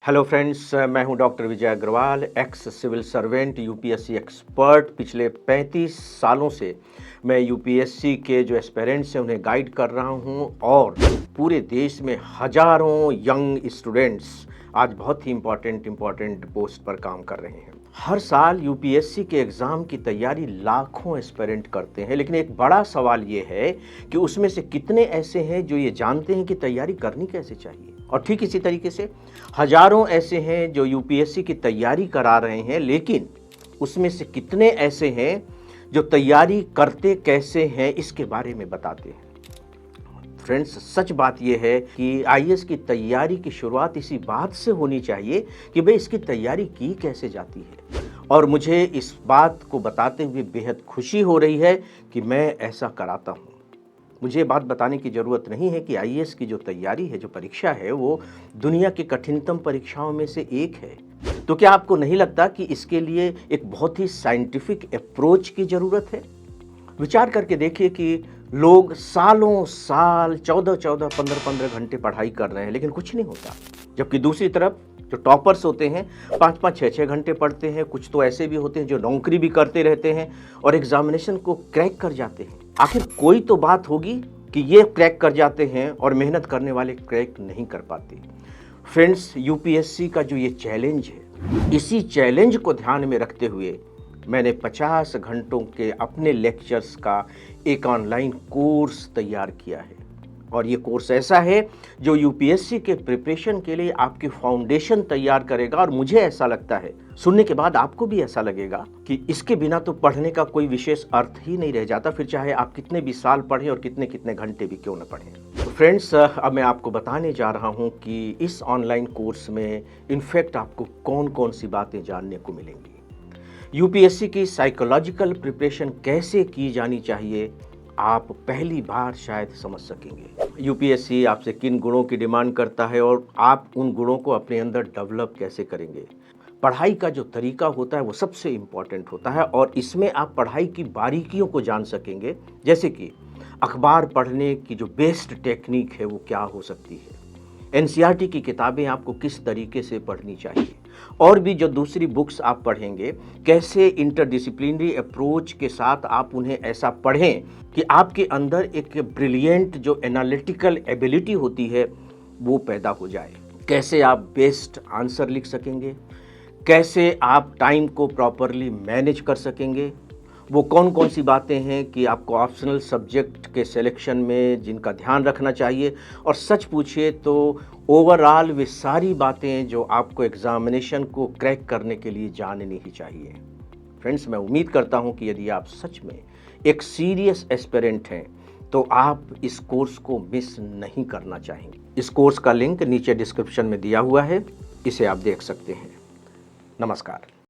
Hello friends, मैं हूं doctor Vijay Agrawal, ex civil servant, UPSC expert. पिछले 35 सालों से मैं यूपीएससी के जो एस्पिरेंट्स हैं उन्हें गाइड कर रहा हूं और पूरे देश में हजारों यंग स्टूडेंट्स आज बहुत ही इम्पॉर्टेंट पोस्ट पर काम कर रहे हैं। हर साल यूपीएससी के एग्ज़ाम की तैयारी लाखों एस्पिरेंट करते हैं, लेकिन एक बड़ा सवाल ये है कि उसमें से कितने ऐसे हैं जो ये जानते हैं कि तैयारी करनी कैसे चाहिए। और ठीक इसी तरीके से हजारों ऐसे हैं जो यूपीएससी की तैयारी करा रहे हैं, लेकिन उसमें से कितने ऐसे हैं जो तैयारी करते कैसे हैं इसके बारे में बताते हैं। फ्रेंड्स, सच बात यह है कि आईएएस की तैयारी की शुरुआत इसी बात से होनी चाहिए कि भाई इसकी तैयारी की कैसे जाती है। और मुझे इस बात को बताते हुए बेहद खुशी हो रही है कि मैं ऐसा कराता हूँ। मुझे बात बताने की ज़रूरत नहीं है कि आईएएस की जो तैयारी है, जो परीक्षा है, वो दुनिया की कठिनतम परीक्षाओं में से एक है। तो क्या आपको नहीं लगता कि इसके लिए एक बहुत ही साइंटिफिक अप्रोच की ज़रूरत है? विचार करके देखिए कि लोग सालों साल 14-14, 15-15 घंटे पढ़ाई कर रहे हैं, लेकिन कुछ नहीं होता। जबकि दूसरी तरफ जो टॉपर्स होते हैं 5-5, 6-6 घंटे पढ़ते हैं। कुछ तो ऐसे भी होते हैं जो नौकरी भी करते रहते हैं और एग्जामिनेशन को क्रैक कर जाते हैं। आखिर कोई तो बात होगी कि ये क्रैक कर जाते हैं और मेहनत करने वाले क्रैक नहीं कर पाते। फ्रेंड्स, यूपीएससी का जो ये चैलेंज है, इसी चैलेंज को ध्यान में रखते हुए मैंने 50 घंटों के अपने लेक्चर्स का एक ऑनलाइन कोर्स तैयार किया है। और ये कोर्स ऐसा है जो यूपीएससी के प्रिपरेशन के लिए आपकी फाउंडेशन तैयार करेगा। और मुझे ऐसा लगता है, सुनने के बाद आपको भी ऐसा लगेगा कि इसके बिना तो पढ़ने का कोई विशेष अर्थ ही नहीं रह जाता, फिर चाहे आप कितने भी साल पढ़ें और कितने कितने घंटे भी क्यों न पढ़ें। तो फ्रेंड्स, अब मैं आपको बताने जा रहा हूँ कि इस ऑनलाइन कोर्स में इनफैक्ट आपको कौन कौन सी बातें जानने को मिलेंगी। यूपीएससी की साइकोलॉजिकल प्रिपरेशन कैसे की जानी चाहिए, आप पहली बार शायद समझ सकेंगे। यूपीएससी आपसे किन गुणों की डिमांड करता है और आप उन गुणों को अपने अंदर डेवलप कैसे करेंगे। पढ़ाई का जो तरीका होता है वो सबसे इम्पॉर्टेंट होता है और इसमें आप पढ़ाई की बारीकियों को जान सकेंगे, जैसे कि अखबार पढ़ने की जो बेस्ट टेक्निक है वो क्या हो सकती है, एनसीईआरटी की किताबें आपको किस तरीके से पढ़नी चाहिए, और भी जो दूसरी बुक्स आप पढ़ेंगे कैसे इंटरडिसिप्लिनरी अप्रोच के साथ आप उन्हें ऐसा पढ़ें कि आपके अंदर एक ब्रिलियंट जो एनालिटिकल एबिलिटी होती है वो पैदा हो जाए। कैसे आप बेस्ट आंसर लिख सकेंगे, कैसे आप टाइम को प्रॉपरली मैनेज कर सकेंगे, वो कौन कौन सी बातें हैं कि आपको ऑप्शनल सब्जेक्ट के सिलेक्शन में जिनका ध्यान रखना चाहिए। और सच पूछिए तो ओवरऑल वे सारी बातें जो आपको एग्जामिनेशन को क्रैक करने के लिए जाननी ही चाहिए। फ्रेंड्स, मैं उम्मीद करता हूं कि यदि आप सच में एक सीरियस एस्पिरेंट हैं तो आप इस कोर्स को मिस नहीं करना चाहेंगे। इस कोर्स का लिंक नीचे डिस्क्रिप्शन में दिया हुआ है, इसे आप देख सकते हैं। नमस्कार।